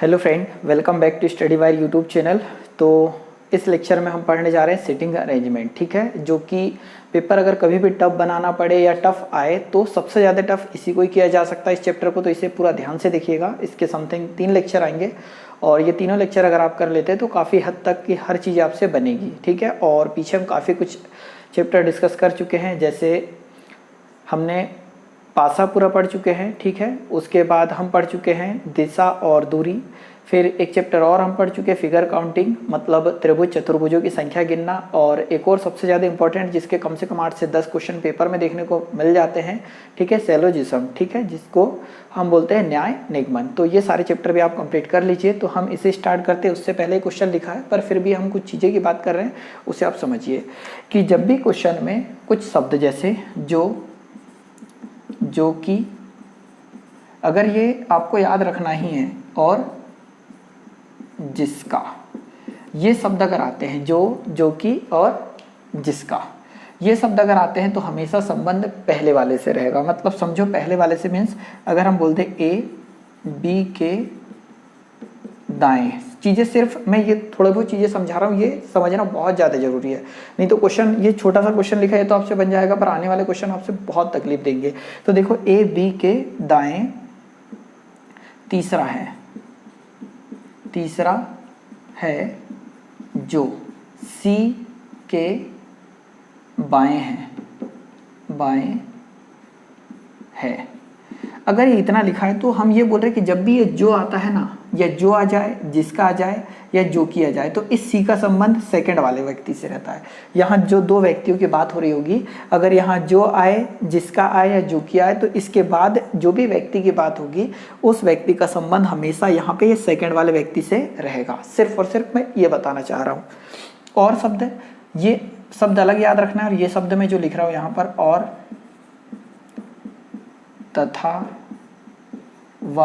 Hello friend, welcome back to Study Wire YouTube channel. तो इस lecture में हम पढ़ने जा रहे हैं सिटिंग अरेंजमेंट, ठीक है। जो कि पेपर अगर कभी भी टफ बनाना पड़े या टफ आए तो सबसे ज़्यादा टफ इसी को ही किया जा सकता है, इस चैप्टर को। तो इसे पूरा ध्यान से देखिएगा। इसके समथिंग 3 लेक्चर आएंगे और ये तीनों लेक्चर अगर आप कर लेते हैं तो काफ़ी हद तक की हर चीज़ आपसे बनेगी, ठीक है। और पीछे हम काफ़ी कुछ चैप्टर डिस्कस कर चुके हैं, जैसे हमने पासा पूरा पढ़ चुके हैं, ठीक है। उसके बाद हम पढ़ चुके हैं दिशा और दूरी। फिर एक चैप्टर और हम पढ़ चुके हैं फिगर काउंटिंग, मतलब त्रिभुज चतुर्भुजों की संख्या गिनना। और एक और सबसे ज़्यादा इंपॉर्टेंट, जिसके कम से कम 8 से 10 क्वेश्चन पेपर में देखने को मिल जाते हैं, ठीक है, सैलोजिज्म, ठीक है, जिसको हम बोलते हैं न्याय निगमन। तो ये सारे चैप्टर भी आप कंप्लीट कर लीजिए। तो हम इसे स्टार्ट करते हैं, उससे पहले क्वेश्चन लिखा है पर फिर भी हम कुछ चीज़ें की बात कर रहे हैं, उसे आप समझिए कि जब भी क्वेश्चन में कुछ शब्द जैसे जो कि अगर ये आपको याद रखना ही है और जिसका, ये शब्द अगर आते हैं, जो कि और जिसका, ये शब्द अगर आते हैं तो हमेशा संबंध पहले वाले से रहेगा। मतलब समझो पहले वाले से मीन्स अगर हम बोलते ए बी के दाएं, चीज़ें सिर्फ मैं ये थोड़ा बहुत चीज़ें समझा रहा हूँ, ये समझना बहुत ज़्यादा जरूरी है। नहीं तो क्वेश्चन, ये छोटा सा क्वेश्चन लिखा है तो आपसे बन जाएगा, पर आने वाले क्वेश्चन आपसे बहुत तकलीफ देंगे। तो देखो, ए बी के दाएं तीसरा है जो सी के बाएं है। अगर ये इतना लिखा है तो हम ये बोल रहे हैं कि जब भी ये जो आता है ना, या जो आ जाए, जिसका आ जाए, या जो किया जाए, तो इस सी का संबंध सेकंड वाले व्यक्ति से रहता है। यहाँ जो दो व्यक्तियों की बात हो रही होगी, अगर यहाँ जो आए, जिसका आए या जो किया आए, तो इसके बाद जो भी व्यक्ति की बात होगी उस व्यक्ति का संबंध हमेशा यहाँ पे ये सेकंड वाले व्यक्ति से रहेगा। सिर्फ और सिर्फ मैं ये बताना चाह रहा हूँ। और शब्द, ये शब्द अलग याद रखना है। और ये शब्द में जो लिख रहा हूँ यहाँ पर, और तथा व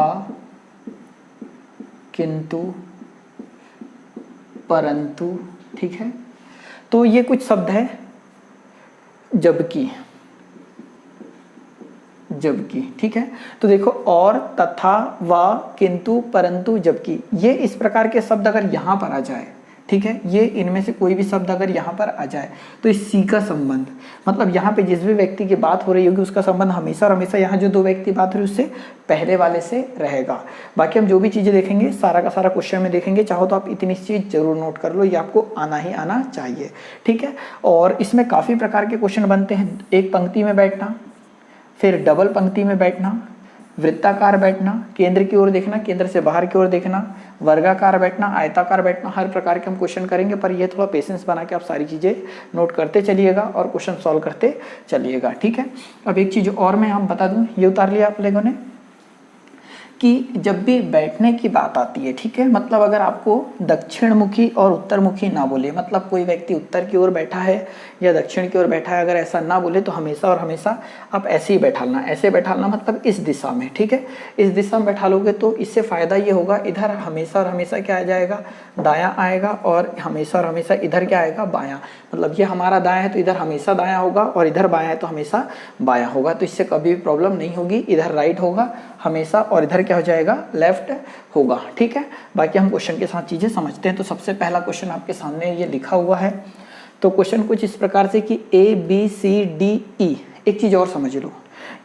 किंतु परंतु, ठीक है। तो ये कुछ शब्द है, जबकि, ठीक है। तो देखो, और तथा व किंतु परंतु जबकि, ये इस प्रकार के शब्द अगर यहां पर आ जाए, ठीक है, ये इनमें से कोई भी शब्द अगर यहाँ पर आ जाए तो इस सी का संबंध, मतलब यहाँ पे जिस भी व्यक्ति की बात हो रही होगी उसका संबंध हमेशा और हमेशा यहाँ जो दो व्यक्ति बात हो रही है उससे पहले वाले से रहेगा। बाकी हम जो भी चीज़ें देखेंगे सारा का सारा क्वेश्चन में देखेंगे। चाहो तो आप इतनी चीज़ जरूर नोट कर लो, ये आपको आना ही आना चाहिए, ठीक है। और इसमें काफ़ी प्रकार के क्वेश्चन बनते हैं। एक पंक्ति में बैठना, फिर डबल पंक्ति में बैठना, वृत्ताकार बैठना, केंद्र की ओर देखना, केंद्र से बाहर की ओर देखना, वर्गाकार बैठना, आयताकार बैठना, हर प्रकार के हम क्वेश्चन करेंगे। पर ये थोड़ा पेशेंस बना के आप सारी चीज़ें नोट करते चलिएगा और क्वेश्चन सॉल्व करते चलिएगा, ठीक है। अब एक चीज़ और मैं आप बता दूं, ये उतार लिया आप लोगों ने कि जब भी बैठने की बात आती है, ठीक है, मतलब अगर आपको दक्षिण मुखी और उत्तर मुखी ना बोले, मतलब कोई व्यक्ति उत्तर की ओर बैठा है या दक्षिण की ओर बैठा है, अगर ऐसा ना बोले तो हमेशा और हमेशा आप ऐसे ही बैठालना। ऐसे बैठालना मतलब इस दिशा में, ठीक है, इस दिशा में बैठा लोगे तो इससे फ़ायदा ये होगा, इधर हमेशा और हमेशा क्या आ जाएगा, दायां आएगा, और हमेशा और हमेशा इधर क्या आएगा, बायां। मतलब ये हमारा दायां है तो इधर हमेशा दायां होगा, और इधर बायां है तो हमेशा बायां होगा। तो इससे कभी भी प्रॉब्लम नहीं होगी। इधर राइट होगा हमेशा और इधर क्या हो जाएगा, लेफ्ट होगा, ठीक है। बाकी हम क्वेश्चन के साथ चीज़ें समझते हैं। तो सबसे पहला क्वेश्चन आपके सामने ये लिखा हुआ है। तो क्वेश्चन कुछ इस प्रकार से कि ए बी सी डी ई। एक चीज़ और समझ लो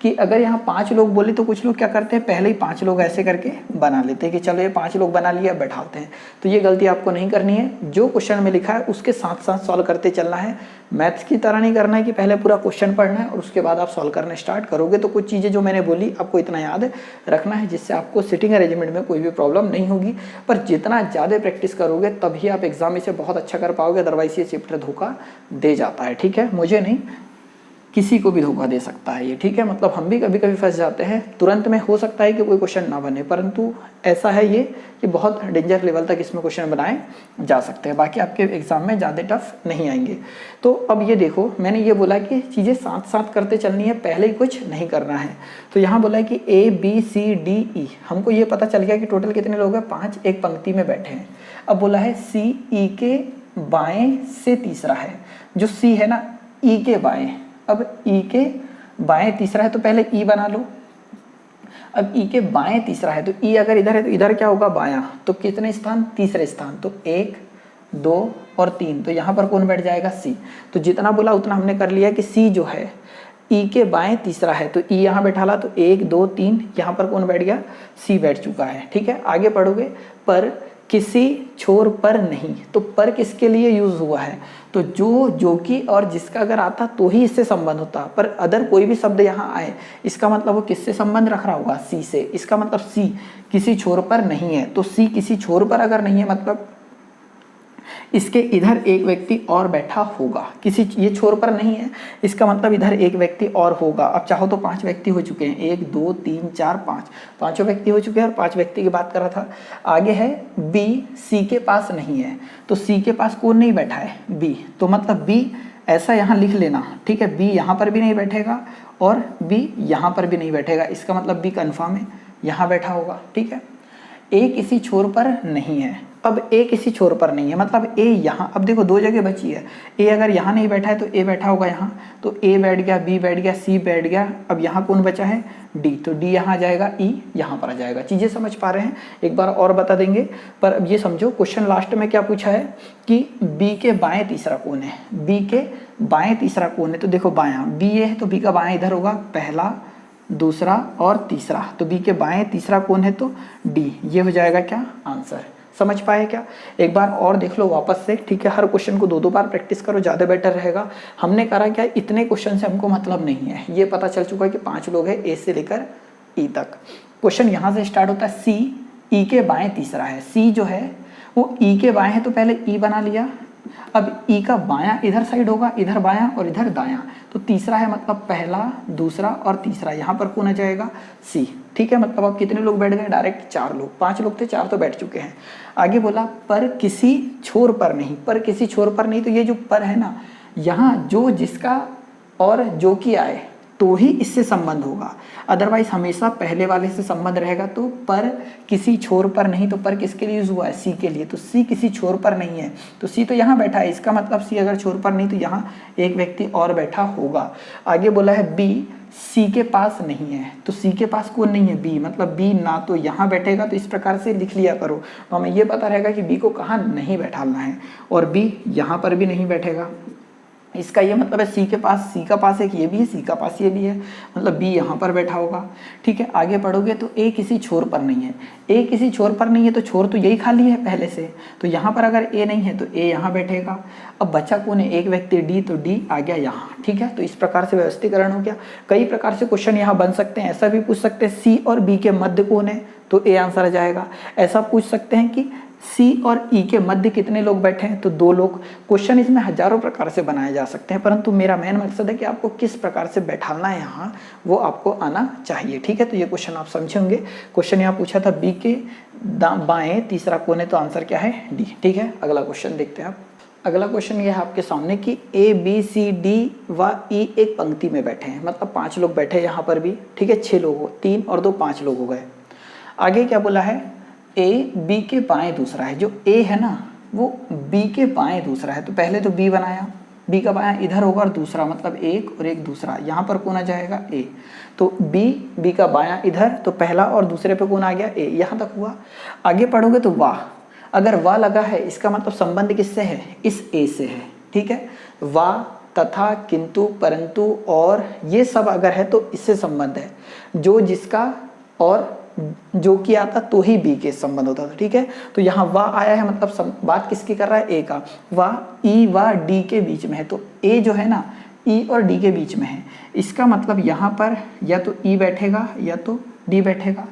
कि अगर यहाँ 5 लोग बोले तो कुछ लोग क्या करते हैं, पहले ही 5 लोग ऐसे करके बना लेते हैं कि चलो ये 5 लोग बना लिया, बैठाते हैं। तो ये गलती आपको नहीं करनी है। जो क्वेश्चन में लिखा है उसके साथ साथ सॉल्व करते चलना है। मैथ्स की तरह नहीं करना है कि पहले पूरा क्वेश्चन पढ़ना है और उसके बाद आप सॉल्व करना स्टार्ट करोगे। तो कुछ चीज़ें जो मैंने बोली आपको इतना याद रखना है, जिससे आपको सिटिंग अरेंजमेंट में कोई भी प्रॉब्लम नहीं होगी। पर जितना ज़्यादा प्रैक्टिस करोगे तभी आप एग्जाम में से बहुत अच्छा कर पाओगे। अदरवाइज ये चैप्टर धोखा दे जाता है, ठीक है। मुझे नहीं, किसी को भी धोखा दे सकता है ये, ठीक है। मतलब हम भी कभी कभी फंस जाते हैं। तुरंत में हो सकता है कि कोई क्वेश्चन ना बने, परंतु ऐसा है ये कि बहुत डेंजर लेवल तक इसमें क्वेश्चन बनाए जा सकते हैं। बाकी आपके एग्जाम में ज़्यादा टफ नहीं आएंगे। तो अब ये देखो, मैंने ये बोला कि चीज़ें साथ साथ करते चलनी है, पहले ही कुछ नहीं करना है। तो यहाँ बोला है कि ए बी सी डी ई, हमको ये पता चल गया कि टोटल कितने लोग हैं, 5 एक पंक्ति में बैठे हैं। अब बोला है सी ई के बाएं से तीसरा है। जो सी है ना, ई के बाएं, अब ई के बाएं तीसरा है तो पहले ई बना लो। अब ई के बाएं तीसरा है, तो ई अगर इधर है तो इधर क्या होगा बायां, तो कितने स्थान, तीसरे स्थान, तो 1 2 और 3, तो यहाँ पर कौन बैठ जाएगा सी। तो जितना बोला उतना हमने कर लिया कि सी जो है ई के बाएं तीसरा है, तो ई यहाँ बैठाला, तो 1 2 3 यहाँ पर कौन बैठ गया, सी बैठ चुका है। ठीक है, आगे पढ़ोगे, पर किसी छोर पर नहीं, तो पर किसके लिए यूज हुआ है, तो जो कि और जिसका अगर आता तो ही इससे संबंध होता, पर अदर कोई भी शब्द यहाँ आए इसका मतलब वो किससे संबंध रख रहा होगा, सी से। इसका मतलब सी किसी छोर पर नहीं है, तो सी किसी छोर पर अगर नहीं है मतलब इसके इधर एक व्यक्ति और बैठा होगा, किसी ये छोर पर नहीं है, इसका मतलब इधर एक व्यक्ति और होगा। अब चाहो तो 5 व्यक्ति हो चुके हैं, 1 2 3 4 5, पांचों व्यक्ति हो चुके हैं और 5 व्यक्ति की बात कर रहा था। आगे है बी सी के पास नहीं है, तो सी के पास कौन नहीं बैठा है, बी, तो मतलब बी ऐसा यहाँ लिख लेना। ठीक है, बी यहाँ पर भी नहीं बैठेगा और बी यहाँ पर भी नहीं बैठेगा, इसका मतलब बी कन्फर्म है यहाँ बैठा होगा। ठीक है, ए किसी छोर पर नहीं है, अब ए किसी छोर पर नहीं है मतलब ए यहाँ, अब देखो 2 जगह बची है, ए अगर यहाँ नहीं बैठा है तो ए बैठा होगा यहाँ, तो ए बैठ गया, बी बैठ गया, सी बैठ गया, अब यहाँ कौन बचा है, डी, तो डी यहाँ आ जाएगा, ई यहाँ पर आ जाएगा। चीज़ें समझ पा रहे हैं, एक बार और बता देंगे, पर अब ये समझो क्वेश्चन लास्ट में क्या पूछा है कि बी के बाएं तीसरा कौन है, बी के बाएं तीसरा कौन है, तो देखो बायां बी ए है तो बी का बायां इधर होगा, पहला दूसरा और तीसरा, तो बी के बाएं तीसरा कौन है, तो डी, ये हो जाएगा क्या आंसर। समझ पाए क्या, एक बार और देख लो वापस से। ठीक है, हर क्वेश्चन को 2 बार प्रैक्टिस करो, ज़्यादा बेटर रहेगा। हमने करा क्या, इतने क्वेश्चन से हमको मतलब नहीं है, ये पता चल चुका है कि 5 लोग हैं ए से लेकर ई तक। क्वेश्चन यहाँ से स्टार्ट होता है, सी ई के बाएं तीसरा है, सी जो है वो ई के बाएं है तो पहले ई बना लिया, अब ई का बायां इधर साइड होगा, इधर बायां और इधर दायां, तो तीसरा है मतलब पहला दूसरा और तीसरा, यहाँ पर कौन आ जाएगा, सी। ठीक है, मतलब अब कितने लोग बैठ गए, डायरेक्ट 4 लोग, 5 लोग थे 4 तो बैठ चुके हैं। आगे बोला पर किसी छोर पर नहीं, पर किसी छोर पर नहीं, तो ये जो पर है ना, यहाँ जो जिसका और जो कि आए तो ही इससे संबंध होगा, अदरवाइज हमेशा पहले वाले से संबंध रहेगा। तो पर किसी छोर पर नहीं, तो पर किसके लिए यूज हुआ है, सी के लिए, तो सी किसी छोर पर नहीं है, तो सी तो यहाँ बैठा है, इसका मतलब सी अगर छोर पर नहीं तो यहाँ एक व्यक्ति और बैठा होगा। आगे बोला है बी सी के पास नहीं है, तो सी के पास कौन नहीं है, बी, मतलब बी ना तो यहाँ बैठेगा, तो इस प्रकार से लिख लिया करो, तो हमें ये पता रहेगा कि बी को कहाँ नहीं बैठाना है, और बी यहाँ पर भी नहीं बैठेगा। इसका ये मतलब है सी के पास, सी का पास एक ये भी है, सी का पास ये भी है, मतलब बी यहाँ पर बैठा होगा। ठीक है, आगे पढ़ोगे तो ए किसी छोर पर नहीं है, ए किसी छोर पर नहीं है तो छोर तो यही खाली है पहले से, तो यहाँ पर अगर ए नहीं है तो ए यहाँ बैठेगा। अब बचा कौन है, एक व्यक्ति डी, तो डी आ गया यहाँ। ठीक है, तो इस प्रकार से व्यवस्थीकरण हो गया। कई प्रकार से क्वेश्चन यहाँ बन सकते हैं, ऐसा भी पूछ सकते हैं सी और बी के मध्य कौन है, तो ए आंसर आ जाएगा। ऐसा पूछ सकते हैं कि सी और ई के मध्य कितने लोग बैठे हैं, तो 2 लोग। क्वेश्चन इसमें हजारों प्रकार से बनाए जा सकते हैं, परंतु मेरा मेन मकसद है कि आपको किस प्रकार से बैठाना है यहाँ, वो आपको आना चाहिए। ठीक है, तो ये क्वेश्चन आप समझे होंगे। क्वेश्चन यहाँ पूछा था बी के बाएं तीसरा कौन है, तो आंसर क्या है, डी। ठीक है, अगला क्वेश्चन देखते हैं आप। अगला क्वेश्चन ये है आपके सामने कि ए बी सी डी व ई एक पंक्ति में बैठे हैं, मतलब 5 लोग बैठे हैं यहाँ पर भी। ठीक है, 6 लोग हो, 3 और 2 5 लोग हो गए। आगे क्या बोला है, ए बी के बाएं दूसरा है, जो ए है ना वो बी के बाएं दूसरा है, तो पहले तो बी बनाया, बी का बायां इधर होगा और दूसरा मतलब एक और एक दूसरा, यहाँ पर कौन आ जाएगा, ए, तो बी का बायां इधर, तो पहला और दूसरे पे कौन आ गया, ए, यहाँ तक हुआ। आगे पढ़ोगे तो वाह, अगर वाह लगा है इसका मतलब संबंध किससे है, इस ए से है। ठीक है, वाह तथा किंतु परंतु और ये सब अगर है तो इससे संबंध है, जो जिसका और जो कि आता तो ही बी के संबंध होता था। ठीक है, तो यहाँ वाह आया है मतलब बात किसकी कर रहा है, ए का। वाह ई व डी के बीच में है, तो ए जो है ना ई और डी के बीच में है, इसका मतलब यहाँ पर या तो ई बैठेगा या तो डी बैठेगा,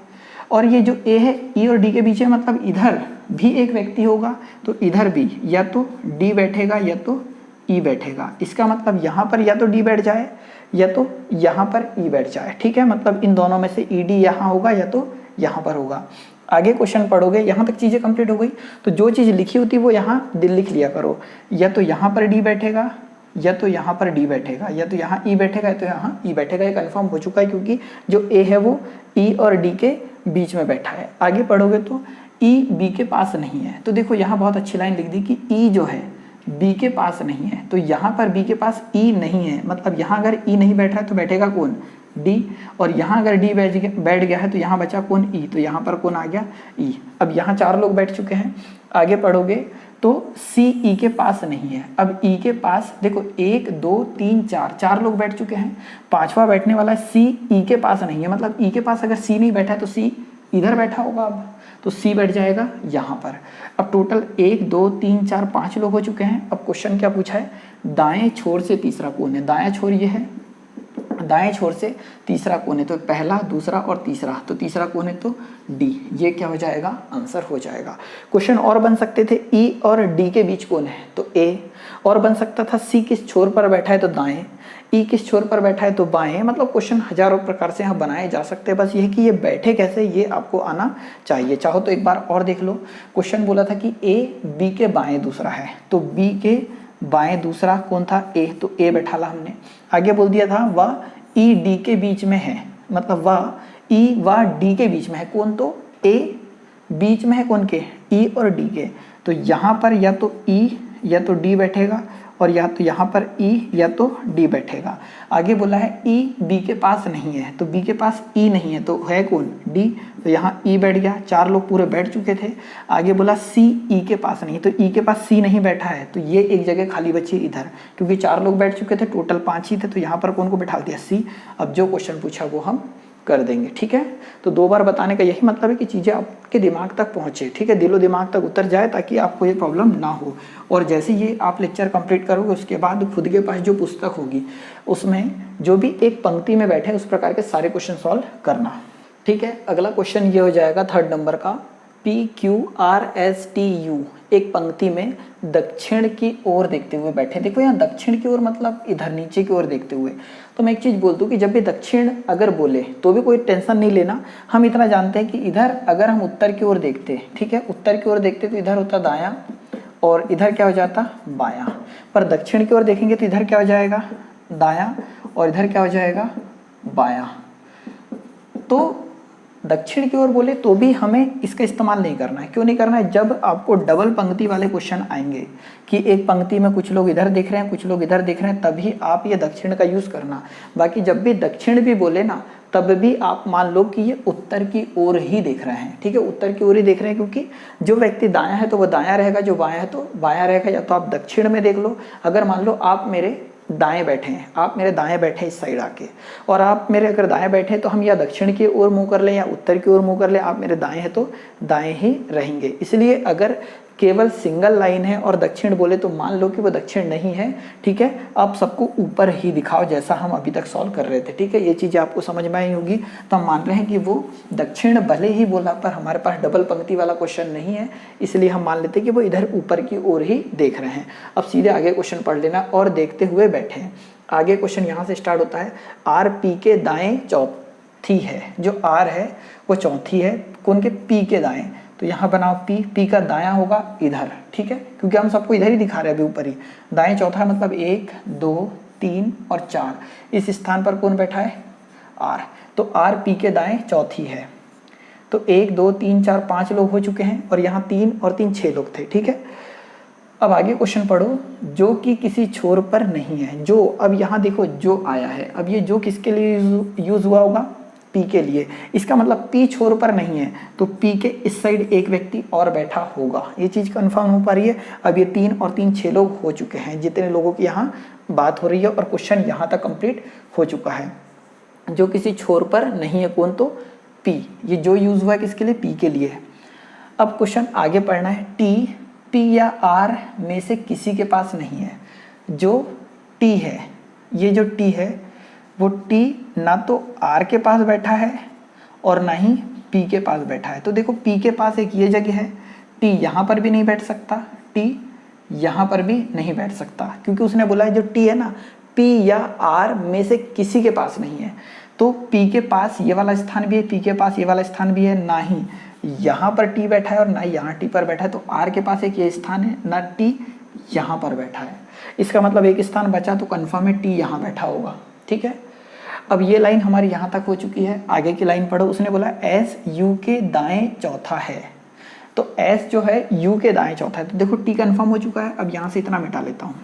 और ये जो ए है ई और डी के बीच है मतलब इधर भी एक व्यक्ति होगा, तो इधर भी या तो डी बैठेगा या तो ई बैठेगा। इसका मतलब यहाँ पर या तो डी बैठ जाए या तो यहाँ पर ई बैठ जाए। ठीक है, मतलब इन दोनों में से ई डी यहाँ होगा या तो यहाँ पर होगा। आगे क्वेश्चन पढ़ोगे, यहाँ तक चीज़ें कंप्लीट हो गई, तो जो चीज़ लिखी होती है वो यहाँ दिल लिख लिया करो, या तो यहाँ पर डी बैठेगा या तो यहाँ पर डी बैठेगा, या तो यहाँ ई बैठेगा या तो यहाँ ई बैठेगा। ये कन्फर्म हो चुका है क्योंकि जो ए है वो ई और डी के बीच में बैठा है। आगे पढ़ोगे तो ई बी के पास नहीं है, तो देखो यहाँ बहुत अच्छी लाइन लिख दी कि ई जो है बी के पास नहीं है, तो यहाँ पर बी के पास ई नहीं है, मतलब यहाँ अगर ई नहीं बैठ रहा है तो बैठेगा कौन, डी, और यहाँ अगर डी बैठ गया है तो यहाँ बचा कौन, ई, तो यहाँ पर कौन आ गया, ई। अब यहाँ 4 लोग बैठ चुके हैं, आगे पढ़ोगे तो सी ई के पास नहीं है। अब ई के पास देखो 1 2 3 4 लोग बैठ चुके हैं, 5वां बैठने वाला है सी ई के पास नहीं है, मतलब ई के पास अगर सी नहीं बैठा है तो सी इधर बैठा होगा, अब तो सी बैठ जाएगा यहाँ पर। अब टोटल 1 2 3 4 5 लोग हो चुके हैं। अब क्वेश्चन क्या पूछा है, दाएं छोर से तीसरा कौन है, दाएं छोर ये है, दाएं छोर से तीसरा कौन है, तो पहला दूसरा और तीसरा, तो तीसरा कौन है तो डी, ये क्या हो जाएगा, आंसर हो जाएगा। क्वेश्चन और बन सकते थे ई और डी के बीच कौन है तो ए, और बन सकता था सी किस छोर पर बैठा है तो दाएं, ई किस छोर पर बैठा है तो बाएं, मतलब क्वेश्चन हजारों प्रकार से यहाँ बनाए जा सकते हैं, बस ये कि ये बैठे कैसे ये आपको आना चाहिए। चाहो तो एक बार और देख लो, क्वेश्चन बोला था कि ए बी के बाएं दूसरा है, तो बी के बाएं दूसरा कौन था ए, तो ए बैठाला हमने। आगे बोल दिया था वह ई डी के बीच में है, मतलब वह ई व डी के बीच में है कौन, तो ए बीच में है कौन के, ई और डी के, तो यहाँ पर या तो ई या तो डी बैठेगा, और या तो यहाँ पर ई या तो डी बैठेगा। आगे बोला है ई बी के पास नहीं है, तो बी के पास ई नहीं है तो है कौन, डी, तो यहाँ ई बैठ गया, 4 लोग पूरे बैठ चुके थे। आगे बोला सी ई के पास नहीं, तो ई के पास सी नहीं बैठा है, तो ये एक जगह खाली बची इधर, क्योंकि 4 लोग बैठ चुके थे, टोटल 5 ही थे, तो यहाँ पर कौन को बैठा दिया, सी। अब जो क्वेश्चन पूछा वो हम कर देंगे, ठीक है। तो 2 बार बताने का यही मतलब है कि चीज़ें आपके दिमाग तक पहुँचे, ठीक है, दिलो दिमाग तक उतर जाए, ताकि आपको ये प्रॉब्लम ना हो। और जैसे ये आप लेक्चर कंप्लीट करोगे उसके बाद खुद के पास जो पुस्तक होगी उसमें जो भी एक पंक्ति में बैठे उस प्रकार के सारे क्वेश्चन सॉल्व करना, ठीक है। अगला क्वेश्चन ये हो जाएगा 3rd नंबर का, PQRSTU, एक पंक्ति में दक्षिण की ओर देखते हुए बैठे। देखो यहाँ दक्षिण की ओर मतलब इधर नीचे की ओर देखते हुए। तो मैं एक चीज़ बोल दूँ कि जब भी दक्षिण अगर बोले तो भी कोई टेंशन नहीं लेना, हम इतना जानते हैं कि इधर अगर हम उत्तर की ओर देखते, ठीक है, उत्तर की ओर देखते तो इधर होता दायां और इधर क्या हो जाता बायां, पर दक्षिण की ओर देखेंगे तो इधर क्या हो जाएगा दायां और इधर क्या हो जाएगा बायां। तो दक्षिण की ओर बोले तो भी हमें इसका इस्तेमाल नहीं करना है। क्यों नहीं करना है, जब आपको डबल पंक्ति वाले क्वेश्चन आएंगे कि एक पंक्ति में कुछ लोग इधर देख रहे हैं कुछ लोग इधर देख रहे हैं, तभी आप ये दक्षिण का यूज करना। बाकी जब भी दक्षिण भी बोले ना तब भी आप मान लो कि ये उत्तर की ओर ही देख रहे हैं, ठीक है, उत्तर की ओर ही देख रहे हैं, क्योंकि जो व्यक्ति दायां है तो वो दायां रहेगा, जो बायां है तो बायां रहेगा। या तो आप दक्षिण में देख लो, अगर मान लो आप मेरे दाएं बैठे हैं, आप मेरे दाएं बैठे इस साइड आके, और आप मेरे अगर दाएं बैठे हैं तो हम या दक्षिण की ओर मुंह कर लें या उत्तर की ओर मुंह कर लें, आप मेरे दाएं हैं तो दाएं ही रहेंगे। इसलिए अगर केवल सिंगल लाइन है और दक्षिण बोले तो मान लो कि वो दक्षिण नहीं है, ठीक है। आप सबको ऊपर ही दिखाओ जैसा हम अभी तक सॉल्व कर रहे थे, ठीक है। ये चीज़ें आपको समझ में आई होगी। तो हम मान रहे हैं कि वो दक्षिण भले ही बोला पर हमारे पास डबल पंक्ति वाला क्वेश्चन नहीं है, इसलिए हम मान लेते हैं कि वो इधर ऊपर की ओर ही देख रहे हैं। अब सीधे आगे क्वेश्चन पढ़ लेना और देखते हुए बैठे हैं। आगे क्वेश्चन यहाँ से स्टार्ट होता है, आर पी के दाएं चौथी है, जो आर है वो चौथी है कौन के, पी के दाएं, तो यहाँ बनाओ पी का दायां होगा इधर, ठीक है, क्योंकि हम सबको इधर ही दिखा रहे हैं अभी ऊपर ही। दाएं चौथा मतलब 1 2 3 और 4, इस स्थान पर कौन बैठा है आर, तो आर पी के दाएं चौथी है। तो 1 2 3 4 5 लोग हो चुके हैं और यहाँ 3 और 3 6 लोग थे, ठीक है। अब आगे क्वेश्चन पढ़ो, जो कि किसी छोर पर नहीं है, जो, अब यहाँ देखो जो आया है, अब ये जो किसके लिए यूज हुआ होगा, पी के लिए, इसका मतलब पी छोर पर नहीं है तो पी के इस साइड एक व्यक्ति और बैठा होगा, ये चीज़ कंफर्म हो पा रही है। अब ये 3 और 3 6 लोग हो चुके हैं, जितने लोगों की यहाँ बात हो रही है, और क्वेश्चन यहाँ तक कंप्लीट हो चुका है। जो किसी छोर पर नहीं है कौन, तो पी, ये जो यूज हुआ है किसके लिए, पी के लिए। अब क्वेश्चन आगे पढ़ना है, टी पी या आर में से किसी के पास नहीं है। जो टी है, ये जो टी है वो टी ना तो आर के पास बैठा है और ना ही पी के पास बैठा है। तो देखो पी के पास एक ये जगह है, टी यहाँ पर भी नहीं बैठ सकता, टी यहाँ पर भी नहीं बैठ सकता, क्योंकि उसने बोला है जो टी है ना, पी या आर में से किसी के पास नहीं है। तो पी के पास ये वाला स्थान भी है, पी के पास ये वाला स्थान भी है, ना ही यहाँ पर टी बैठा है और ना यहाँ टी पर बैठा है। तो आर के पास एक ये स्थान है, ना टी यहाँ पर बैठा है। इसका मतलब एक स्थान बचा, तो कन्फर्म है टी यहाँ बैठा होगा, ठीक है। अब ये लाइन हमारी यहाँ तक हो चुकी है, आगे की लाइन पढ़ो। उसने बोला एस यू के दाएं चौथा है, तो एस जो है यू के दाएं चौथा है, तो देखो टी कंफर्म हो चुका है। अब यहाँ से इतना मिटा लेता हूँ,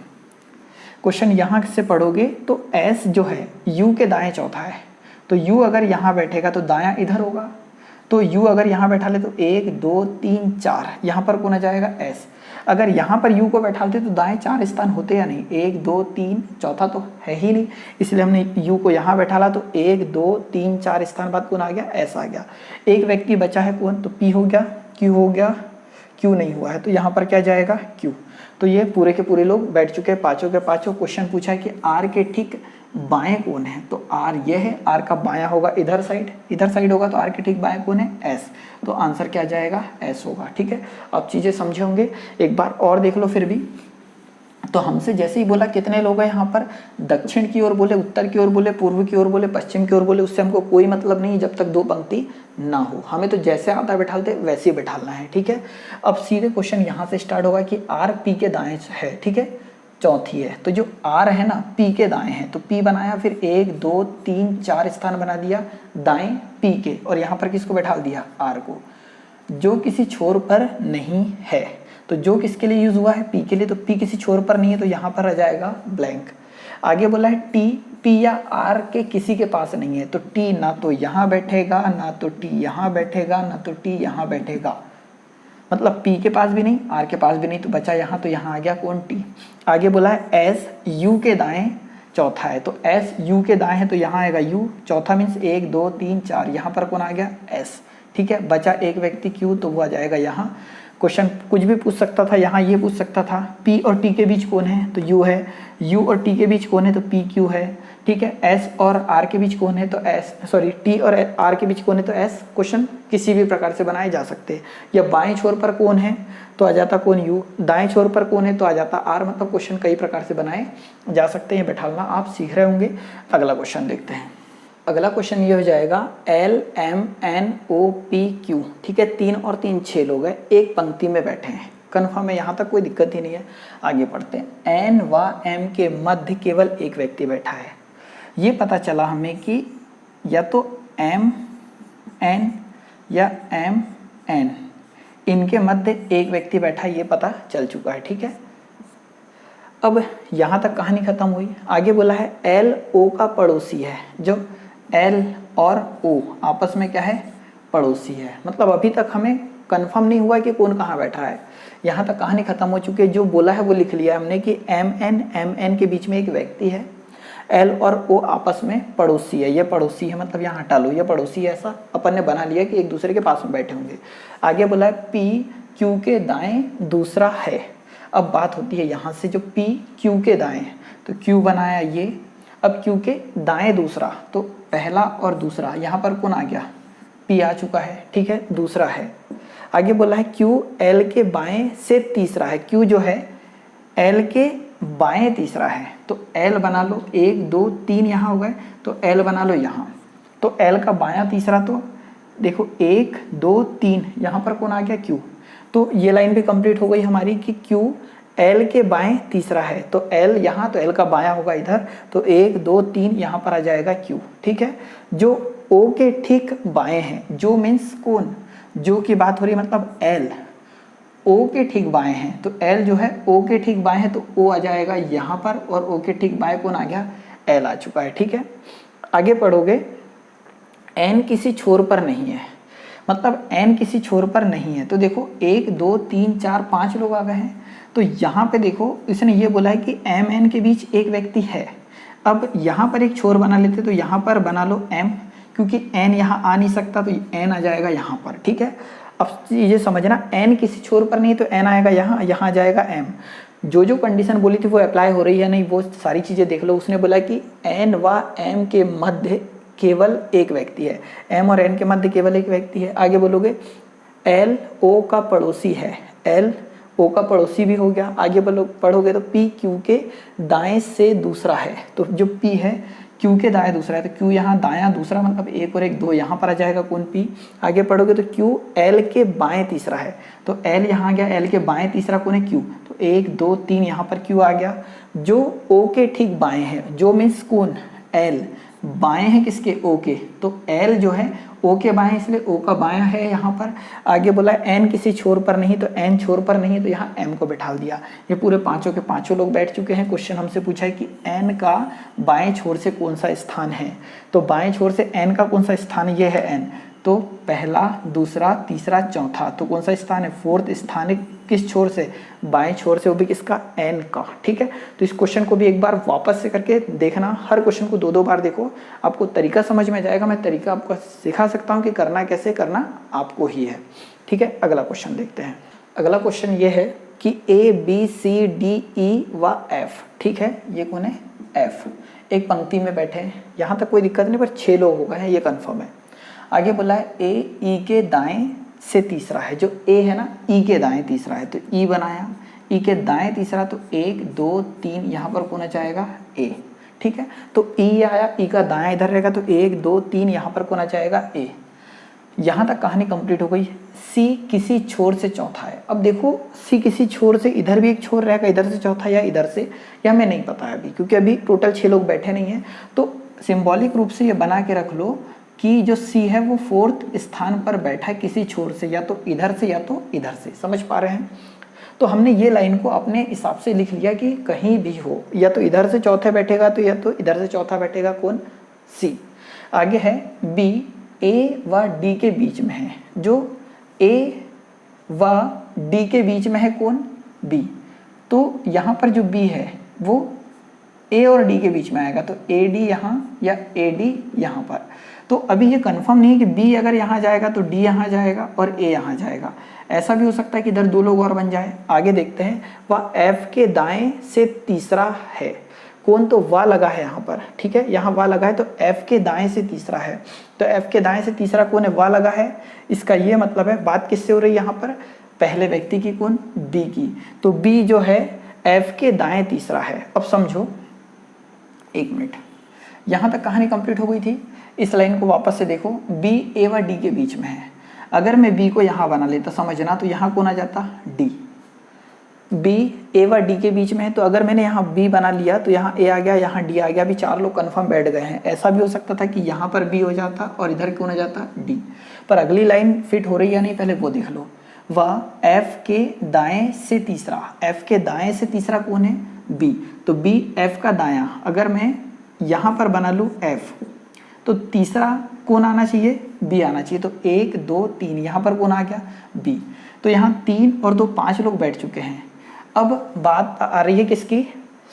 क्वेश्चन यहाँ से पढ़ोगे तो एस जो है यू के दाएं चौथा है, तो u अगर यहाँ बैठेगा तो दायां इधर होगा, तो u अगर यहाँ बैठा ले तो 1 2 3 4, यहाँ पर कौन आ जाएगा s। अगर यहाँ पर u को बैठाते तो दाएं 4 स्थान होते या नहीं, 1 2 3, चौथा तो है ही नहीं, इसलिए हमने u को यहाँ बैठाला तो 1 2 3 4 स्थान बाद कौन आ गया, s आ गया। एक व्यक्ति बचा है कौन, तो p हो गया, q हो गया, q नहीं हुआ है तो यहाँ पर क्या जाएगा, q। तो ये पूरे के पूरे लोग बैठ चुके हैं, पांचों के पांचों। क्वेश्चन पूछा है कि r के ठीक बाएं कौन है, तो r ये है, r का बायां होगा इधर साइड होगा, तो r के ठीक बाएं कौन है, s। तो आंसर क्या जाएगा, s होगा। ठीक है, अब चीजें समझे होंगे, एक बार और देख लो फिर भी। तो हमसे जैसे ही बोला कितने लोग हैं यहाँ पर, दक्षिण की ओर बोले, उत्तर की ओर बोले, पूर्व की ओर बोले, पश्चिम की ओर बोले, उससे हमको कोई मतलब नहीं जब तक दो पंक्ति ना हो। हमें तो जैसे आता बैठालते वैसे ही बैठालना है। ठीक है, अब सीधे क्वेश्चन यहाँ से स्टार्ट होगा कि आर पी के दाएं है। ठीक है, चौथी है, तो जो आर है ना पी के दाएं है, तो पी बनाया, फिर 1 2 3 4 स्थान बना दिया दाएं पी के, और यहाँ पर किसको बैठा दिया, आर को, जो किसी छोर पर नहीं है। तो जो किसके लिए यूज हुआ है, पी के लिए, तो पी किसी छोर पर नहीं है तो यहाँ पर आ जाएगा ब्लैंक। आगे बोला है टी पी या आर के किसी के पास नहीं है, तो टी ना तो यहाँ बैठेगा, ना तो टी यहाँ बैठेगा, ना तो टी यहाँ बैठेगा, मतलब पी के पास भी नहीं, आर के पास भी नहीं, तो बचा यहाँ, तो यहाँ आ गया कौन, टी। आगे बोला है एस यू के दाएं चौथा है, तो एस यू के दाएं है तो यहाँ आएगा यू, चौथा मीन्स 1 2 3 4, यहाँ पर कौन आ गया, एस। ठीक है, बचा एक व्यक्ति क्यू, तो वो आ जाएगा यहाँ। क्वेश्चन कुछ भी पूछ सकता था, यहाँ ये पूछ सकता था P और T के बीच कौन है, तो U है, U और T के बीच कौन है, तो PQ है। ठीक है, S और R के बीच कौन है, तो T और R के बीच कौन है, तो S। क्वेश्चन किसी भी प्रकार से बनाए जा सकते हैं। या बाएं छोर पर कौन है तो आ जाता कौन, U, दाएं छोर पर कौन है तो आ जाता R, मतलब क्वेश्चन कई प्रकार से बनाए जा सकते हैं। बैठालना आप सीख रहे होंगे। अगला क्वेश्चन देखते हैं। अगला क्वेश्चन ये हो जाएगा L M N O P Q। ठीक है, 3 और 3 6 लोग हैं, एक पंक्ति में बैठे हैं, कन्फर्म है, यहाँ तक कोई दिक्कत ही नहीं है। आगे पढ़ते हैं। N व M के मध्य केवल एक व्यक्ति बैठा है। ये पता चला हमें कि या तो M N या M N, इनके मध्य एक व्यक्ति बैठा है, ये पता चल चुका है। ठीक है, अब यहाँ तक कहानी खत्म हुई। आगे बोला है L O का पड़ोसी है, जो L और O आपस में क्या है, पड़ोसी है, मतलब अभी तक हमें कंफर्म नहीं हुआ कि कौन कहाँ बैठा है। यहाँ तक कहानी खत्म हो चुकी है, जो बोला है वो लिख लिया हमने कि M N के बीच में एक व्यक्ति है, L और O आपस में पड़ोसी है। ये पड़ोसी है, मतलब यहाँ हटा लो, ये पड़ोसी है, ऐसा अपन ने बना लिया कि एक दूसरे के पास में बैठे होंगे। आगे बोला है P Q के दाएं दूसरा है। अब बात होती है यहाँ से, जो P Q के दाएं है, तो Q बनाया ये, अब Q के दाएं दूसरा, तो पहला और दूसरा, यहाँ पर कौन आ गया, P आ चुका है। ठीक है, दूसरा है। आगे बोला है Q L के बाएं से तीसरा है, Q जो है L के बाएं तीसरा है, तो L बना लो, 1 2 3 यहाँ हो गए, तो L बना लो यहाँ, तो L का बायां तीसरा, तो देखो 1 2 3, यहाँ पर कौन आ गया, Q। तो ये लाइन भी कंप्लीट हो गई हमारी कि Q L के बाएं तीसरा है, तो L यहाँ, तो L का बायां होगा इधर, तो 1 2 3 यहाँ पर आ जाएगा Q। ठीक है, जो O के ठीक बाएं हैं, जो मीन्स कौन, जो की बात हो रही है, मतलब L O के ठीक बाएं हैं, तो L जो है O के ठीक बाएं है, तो O आ जाएगा यहाँ पर, और O के ठीक बाएं कौन आ गया, L आ चुका है। ठीक है, आगे पढ़ोगे, N किसी छोर पर नहीं है, मतलब N किसी छोर पर नहीं है, तो देखो 1 2 3 4 5 लोग आ गए हैं। तो यहाँ पे देखो इसने ये बोला है कि M N के बीच एक व्यक्ति है। अब यहाँ पर एक छोर बना लेते, तो यहाँ पर बना लो M, क्योंकि N यहाँ आ नहीं सकता, तो N आ जाएगा यहाँ पर। ठीक है, अब ये समझना, N किसी छोर पर नहीं, तो N आएगा यहाँ, यहाँ आ जाएगा M। जो कंडीशन बोली थी वो अप्लाई हो रही है नहीं, वो सारी चीज़ें देख लो। उसने बोला कि N व M के मध्य केवल एक व्यक्ति है, M और N के मध्य केवल एक व्यक्ति है। आगे बोलोगे L O का पड़ोसी है, L O का पड़ोसी भी हो गया। आगे पढ़ोगे तो P Q के दाएं से दूसरा है, तो जो P है Q के दाएं दूसरा है, तो Q यहाँ दायां दूसरा, मतलब 1 और 1 2, यहाँ पर आ जाएगा कौन, P। आगे पढ़ोगे तो Q L के बाएं तीसरा है, तो L यहाँ आ गया, L के बाएं तीसरा कौन है, Q, तो 1 2 3 यहाँ पर Q आ गया। जो O के ठीक बाएं है, जो मीन्स कौन, L, बाएं है किसके, O के, तो L जो है O के बाएं इसलिए O का बायां है यहाँ पर। आगे बोला N किसी छोर पर नहीं, तो N छोर पर नहीं है तो यहाँ M को बैठा दिया। ये पूरे पांचों के पांचों लोग बैठ चुके हैं। क्वेश्चन हमसे पूछा है कि N का बाएं छोर से कौन सा स्थान है, तो बाएं छोर से N का कौन सा स्थान है, ये है N, तो पहला, दूसरा, तीसरा, चौथा, तो कौन सा स्थान है, फोर्थ स्थान है। किस छोर से, बाएं छोर से, वो भी किसका, N का। ठीक है, तो इस क्वेश्चन को भी एक बार वापस से करके देखना, हर क्वेश्चन को 2-2 बार देखो, आपको तरीका समझ में जाएगा। मैं तरीका आपको सिखा सकता हूँ कि करना कैसे, करना आपको ही है। ठीक है, अगला क्वेश्चन देखते हैं। अगला क्वेश्चन ये है कि A B C D E व F, ठीक है, ये कौन है, F, एक पंक्ति में बैठे हैं। यहाँ तक कोई दिक्कत नहीं, पर 6 लोग हो गए हैं, ये कन्फर्म है। आगे बोला है A E के दाएं से तीसरा है, जो A है ना, E के दाएं तीसरा है, तो E बनाया, E के दाएं तीसरा, तो 1 2 3, यहाँ पर कौन आ जाएगा, A। ठीक है, तो E आया, E का दाएं इधर रहेगा, तो 1 2 3, यहाँ पर कौन आ जाएगा, A। यहाँ तक कहानी कंप्लीट हो गई। C किसी छोर से चौथा है। अब देखो C किसी छोर से, इधर भी एक छोर रहेगा, इधर से चौथा या इधर से, या हमें नहीं पता है अभी, क्योंकि अभी टोटल 6 लोग बैठे नहीं हैं। तो सिंबॉलिक रूप से ये बना के रख लो कि जो C है वो फोर्थ स्थान पर बैठा है किसी छोर से, या तो इधर से या तो इधर से। समझ पा रहे हैं? तो हमने ये लाइन को अपने हिसाब से लिख लिया कि कहीं भी हो, या तो इधर से चौथे बैठेगा, तो या तो इधर से चौथा बैठेगा, कौन, C। आगे है B A व D के बीच में है, जो A व D के बीच में है, कौन, B। तो यहाँ पर जो B है वो A और D के बीच में आएगा, तो AD यहाँ या AD यहाँ पर। तो अभी ये कंफर्म नहीं है कि B अगर यहाँ जाएगा तो D यहाँ जाएगा और A यहाँ जाएगा। ऐसा भी हो सकता है कि इधर 2 लोग और बन जाए। आगे देखते हैं, वह F के दाएं से तीसरा है, कौन, तो वा लगा है यहाँ पर। ठीक है, यहाँ वा लगा है, तो F के दाएं से तीसरा है, तो F के दाएं से तीसरा कौन है, वा लगा है। इसका ये मतलब है बात किससे हो रही है यहाँ पर, पहले व्यक्ति की, कौन, B की। तो B जो है F के दाएं तीसरा है। अब समझो, 1 मिनट, यहाँ तक कहानी कंप्लीट हो गई थी। इस लाइन को वापस से देखो, B A व D के बीच में है। अगर मैं B को यहाँ बना लेता, समझना, तो यहाँ कौन आ जाता, D। B A व D के बीच में है, तो अगर मैंने यहाँ B बना लिया तो यहाँ A आ गया, यहाँ D आ गया। अभी 4 लोग कन्फर्म बैठ गए हैं। ऐसा भी हो सकता था कि यहाँ पर B हो जाता और इधर कौन आ जाता, D। पर अगली लाइन फिट हो रही है नहीं, पहले वो देख लो। वह F के दाएं से तीसरा, F के दाएं से तीसरा कौन है, B। तो B F का दायां, अगर मैं यहाँ पर बना लूँ F, तो तीसरा कौन आना चाहिए, B आना चाहिए। तो 1 2 3, यहाँ पर कौन आ गया, B। तो यहाँ 3 और 2 5 लोग बैठ चुके हैं। अब बात आ रही है किसकी,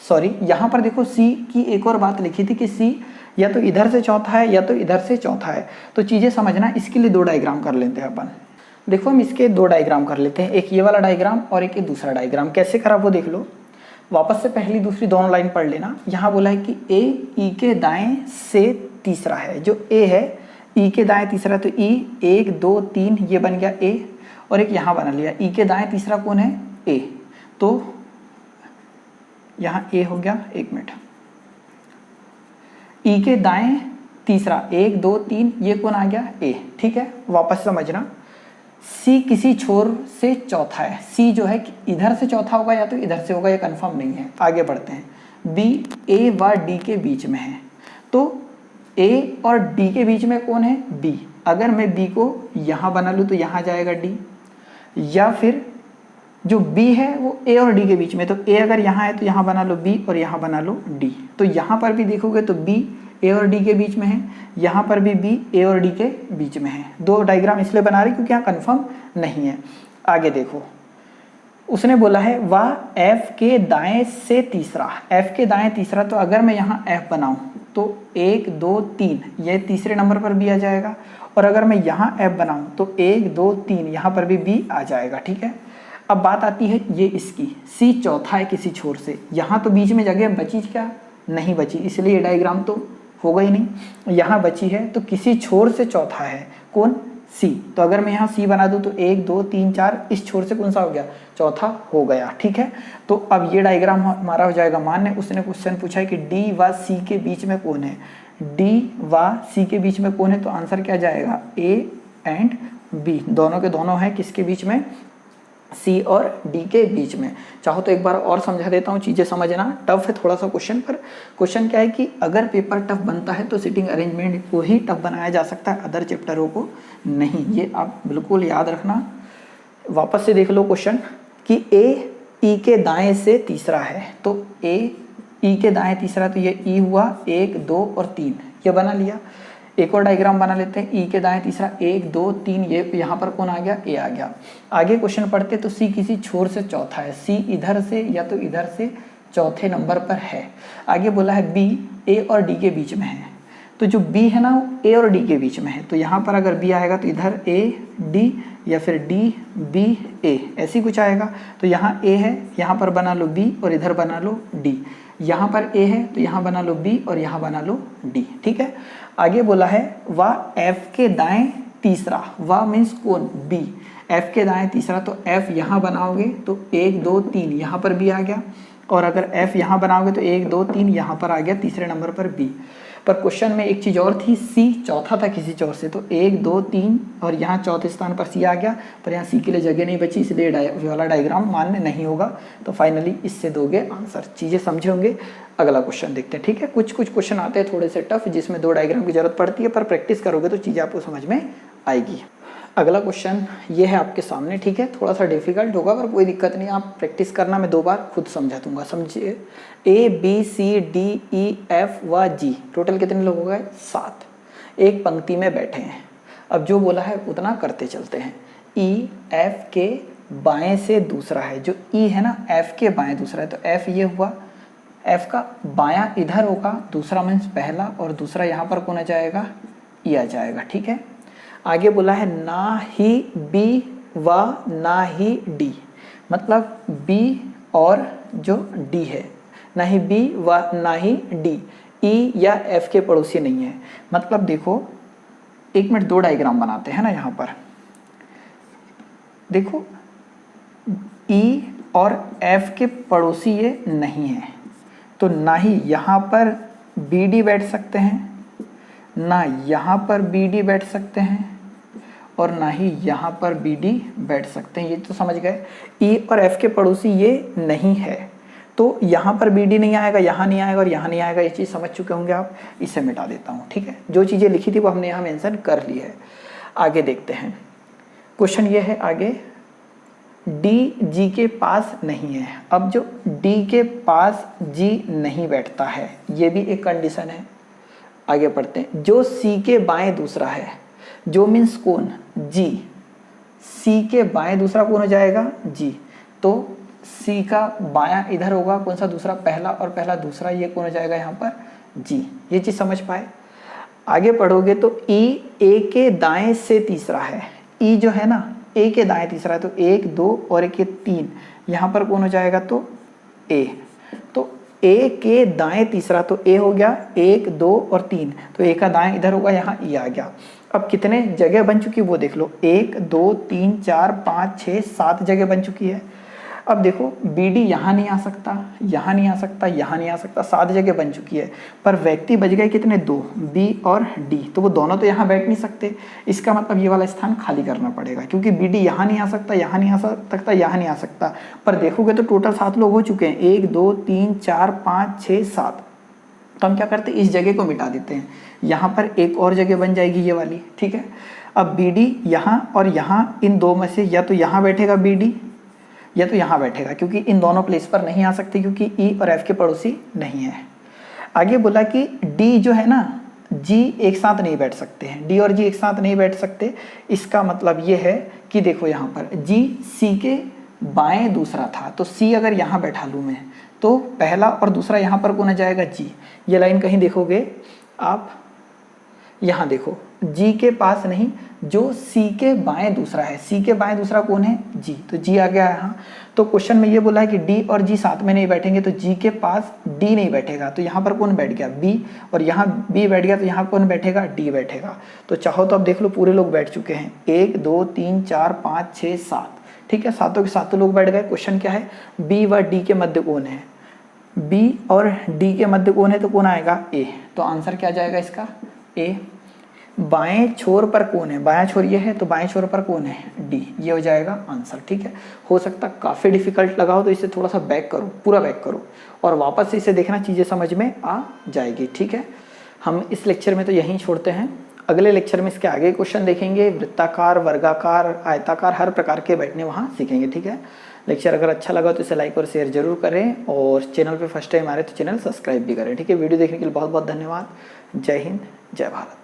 सॉरी, यहाँ पर देखो C की एक और बात लिखी थी कि C या तो इधर से चौथा है या तो इधर से चौथा है। तो चीज़ें समझना, इसके लिए 2 डायग्राम कर लेते हैं अपन। देखो हम इसके 2 डायग्राम कर लेते हैं, एक ये वाला डायग्राम और एक ये दूसरा डायग्राम। कैसे करा वो देख लो। वापस से पहली दूसरी दोनों लाइन पढ़ लेना। यहाँ बोला है कि A E के दाएं से तीसरा है, जो A है E के दाएं तीसरा, तो E 1 2 3, ये बन गया A, और एक यहाँ बना लिया, E के दाएं तीसरा कौन है, A। तो यहाँ A हो गया, 1 मिनट, E के दाएं तीसरा 1 2 3, ये कौन आ गया, A। ठीक है, वापस समझना, C किसी छोर से चौथा है। C जो है इधर से चौथा होगा या तो इधर से होगा, ये कंफर्म नहीं है। आगे बढ़ते हैं, B A व D के बीच में है, तो A और D के बीच में कौन है, B। अगर मैं B को यहाँ बना लूँ तो यहाँ जाएगा D, या फिर जो B है वो A और D के बीच में, तो A अगर यहाँ है तो यहाँ बना लो B और यहाँ बना लो D। तो यहाँ पर भी देखोगे तो B A और D के बीच में है, यहाँ पर भी B A और D के बीच में है। 2 डायग्राम इसलिए बना रही क्योंकि यहाँ कंफर्म नहीं है। आगे देखो, उसने बोला है वह F के दाएं से तीसरा, F के दाएं तीसरा, तो अगर मैं यहाँ F बनाऊँ तो 1 2 3, ये तीसरे नंबर पर B आ जाएगा, और अगर मैं यहाँ F बनाऊँ तो 1 2 3, यहाँ पर भी B आ जाएगा। ठीक है, अब बात आती है ये इसकी, C चौथा है किसी छोर से, यहाँ तो बीच में जगह बची क्या, नहीं बची, इसलिए ये डायग्राम तो होगा ही नहीं। यहाँ बची है, तो किसी छोर से चौथा है, कौन, C। तो अगर मैं यहाँ C बना दूँ तो 1 2 3 4, इस छोर से कौन सा हो गया, चौथा हो गया। ठीक है, तो अब ये डायग्राम हमारा हो जाएगा मान्य। उसने क्वेश्चन पूछा है कि D व C के बीच में कौन है, D व C के बीच में कौन है, तो आंसर क्या जाएगा, A एंड B, दोनों के दोनों है किसके बीच में, सी और डी के बीच में। चाहो तो एक बार और समझा देता हूँ, चीज़ें समझना। टफ है थोड़ा सा क्वेश्चन, पर क्वेश्चन क्या है कि अगर पेपर टफ बनता है तो सिटिंग अरेंजमेंट को ही टफ बनाया जा सकता है, अदर चैप्टरों को नहीं। ये आप बिल्कुल याद रखना। वापस से देख लो क्वेश्चन कि ए ई के दाएं से तीसरा है, तो ए ई के दाएं तीसरा, तो ये ई हुआ 1 2 और 3, ये बना लिया। एक और डायग्राम बना लेते हैं, ई के दाएं तीसरा 1 2 3, ये यहाँ पर कौन आ गया, ए आ गया। आगे क्वेश्चन पढ़ते तो सी किसी छोर से चौथा है, सी इधर से या तो इधर से चौथे नंबर पर है। आगे बोला है बी ए और डी के बीच में है, तो जो बी है ना ए और डी के बीच में है, तो यहाँ पर अगर बी आएगा तो इधर ए डी या फिर डी बी ए, ऐसी कुछ आएगा। तो यहाँ ए है, यहाँ पर बना लो बी और इधर बना लो डी। यहाँ पर ए है तो यहाँ बना लो बी और यहाँ बना लो डी, ठीक है। आगे बोला है वह एफ के दाएं तीसरा, वह मीन्स कौन, बी, एफ के दाएं तीसरा, तो एफ यहाँ बनाओगे तो 1 2 3 यहाँ पर बी आ गया, और अगर एफ यहाँ बनाओगे तो 1 2 3 यहाँ पर आ गया तीसरे नंबर पर बी। पर क्वेश्चन में एक चीज़ और थी, सी चौथा था किसी चौर से, तो 1 2 3 और यहाँ चौथे स्थान पर सी आ गया, पर यहाँ सी के लिए जगह नहीं बची, इसलिए वाला डायग्राम मान्य नहीं होगा। तो फाइनली इससे दोगे आंसर। चीज़ें समझे होंगे। अगला क्वेश्चन देखते हैं, ठीक है। कुछ क्वेश्चन आते हैं थोड़े से टफ, जिसमें 2 डायग्राम की जरूरत पड़ती है, पर प्रैक्टिस करोगे तो चीज़ें आपको समझ में आएगी। अगला क्वेश्चन ये है आपके सामने, ठीक है। थोड़ा सा डिफिकल्ट होगा पर कोई दिक्कत नहीं, आप प्रैक्टिस करना, मैं 2 बार खुद समझा दूंगा। समझिए, A B C D E F व जी, टोटल कितने लोग हो गए, 7, एक पंक्ति में बैठे हैं। अब जो बोला है उतना करते चलते हैं। ई एफ के बाएं से दूसरा है, जो ई है ना एफ के बाएं दूसरा है, तो एफ ये हुआ, एफ का बायां इधर होगा, दूसरा मीन्स पहला, और दूसरा यहाँ पर कौन आ जाएगा, ई आ जाएगा, ठीक है। आगे बोला है ना ही बी व ना ही डी, मतलब बी और जो डी है, ना ही बी व ना ही डी, ई या एफ के पड़ोसी नहीं है। मतलब देखो, 1 मिनट 2 डायग्राम बनाते हैं ना यहाँ पर। देखो ई और एफ के पड़ोसी ये नहीं है, तो ना ही यहाँ पर बी डी बैठ सकते हैं, ना यहाँ पर बी डी बैठ सकते हैं, और ना ही यहाँ पर बी डी बैठ सकते हैं। ये तो समझ गए। ई और एफ के पड़ोसी ये नहीं है, तो यहाँ पर बी डी नहीं आएगा, यहाँ नहीं आएगा और यहाँ नहीं आएगा। ये चीज़ समझ चुके होंगे आप। इसे मिटा देता हूँ, ठीक है। जो चीज़ें लिखी थी वो हमने यहाँ मेंशन कर ली है। आगे देखते हैं, क्वेश्चन ये है आगे, डी जी के पास नहीं है। अब जो डी के पास जी नहीं बैठता है, ये भी एक कंडीशन है। आगे पढ़ते हैं, जो सी के बाएं दूसरा है, जो मीन्स कौन, जी, सी के बाएं दूसरा कौन हो जाएगा, जी, तो सी का बायां इधर होगा, कौन सा दूसरा, पहला, और पहला दूसरा, ये कौन हो जाएगा यहाँ पर, जी। ये चीज़ समझ पाए। आगे पढ़ोगे तो ई ए के दाएं से तीसरा है, ई जो है ना ए के दाएं तीसरा है, तो 1 2 और 1 3, यहाँ पर कौन हो जाएगा, तो ए। तो ए के दाएं तीसरा, तो ए हो गया 1 2 और 3, तो ए का दाएं इधर होगा, यहाँ ई आ गया। अब कितने जगह बन चुकी वो देख लो, 1 2 3 4 5 6 7 जगह बन चुकी है। अब देखो बी डी यहाँ नहीं आ सकता, यहाँ नहीं आ सकता, यहाँ नहीं आ सकता, 7 जगह बन चुकी है। पर व्यक्ति बच गए कितने, 2, बी और डी, तो वो दोनों तो यहाँ बैठ नहीं सकते। इसका मतलब ये वाला स्थान खाली करना पड़ेगा, क्योंकि बी डी यहाँ नहीं आ सकता, यहाँ नहीं आ सकता, यहाँ नहीं आ सकता। पर देखोगे तो टोटल 7 लोग हो चुके हैं, 1 2 3 4 5 6 7। तो हम क्या करते हैं, इस जगह को मिटा देते हैं, यहाँ पर एक और जगह बन जाएगी ये वाली, ठीक है। अब बी डी यहाँ और यहाँ, इन 2 में से या तो यहाँ बैठेगा बी डी या तो यहाँ बैठेगा, क्योंकि इन दोनों प्लेस पर नहीं आ सकती, क्योंकि ई और एफ के पड़ोसी नहीं है। आगे बोला कि डी जो है ना, जी एक साथ नहीं बैठ सकते हैं, डी और जी एक साथ नहीं बैठ सकते। इसका मतलब ये है कि देखो यहाँ पर जी सी के बाएं दूसरा था, तो सी अगर यहाँ बैठा लूँ मैं, तो पहला और दूसरा यहाँ पर कौन आ जाएगा, जी। ये लाइन कहीं देखोगे आप, यहाँ देखो, जी के पास नहीं, जो सी के बाएं दूसरा है, सी के बाएं दूसरा कौन है, जी, तो जी आ गया यहाँ। तो क्वेश्चन में ये बोला है कि डी और जी साथ में नहीं बैठेंगे, तो जी के पास डी नहीं बैठेगा, तो यहाँ पर कौन बैठ गया, बी, और यहाँ बी बैठ गया, तो यहाँ कौन बैठेगा, डी बैठेगा। तो चाहो तो अब देख लो, पूरे लोग बैठ चुके हैं, 1 2 3 4 5 6 7, ठीक है, सातों के सातों लोग बैठ गए। क्वेश्चन क्या है, बी व डी के मध्य कौन है, बी और डी के मध्य कौन है, तो कौन आएगा, ए। तो आंसर क्या जाएगा इसका, ए। बाएं छोर पर कौन है, बाएं छोर ये है तो बाएं छोर पर कौन है, डी, ये हो जाएगा आंसर। ठीक है, हो सकता काफ़ी डिफिकल्ट लगा हो तो इसे थोड़ा सा बैक करो, पूरा बैक करो और वापस से इसे देखना, चीज़ें समझ में आ जाएगी। ठीक है, हम इस लेक्चर में तो यहीं छोड़ते हैं, अगले लेक्चर में इसके आगे क्वेश्चन देखेंगे, वृत्ताकार, वर्गाकार, आयताकार, हर प्रकार के बैठने वहाँ सीखेंगे। ठीक है, लेक्चर अगर अच्छा लगा तो इसे लाइक और शेयर जरूर करें और चैनल पे फर्स्ट टाइम आ रहे तो चैनल सब्सक्राइब भी करें। ठीक है, वीडियो देखने के लिए बहुत बहुत धन्यवाद। जय हिंद, जय भारत।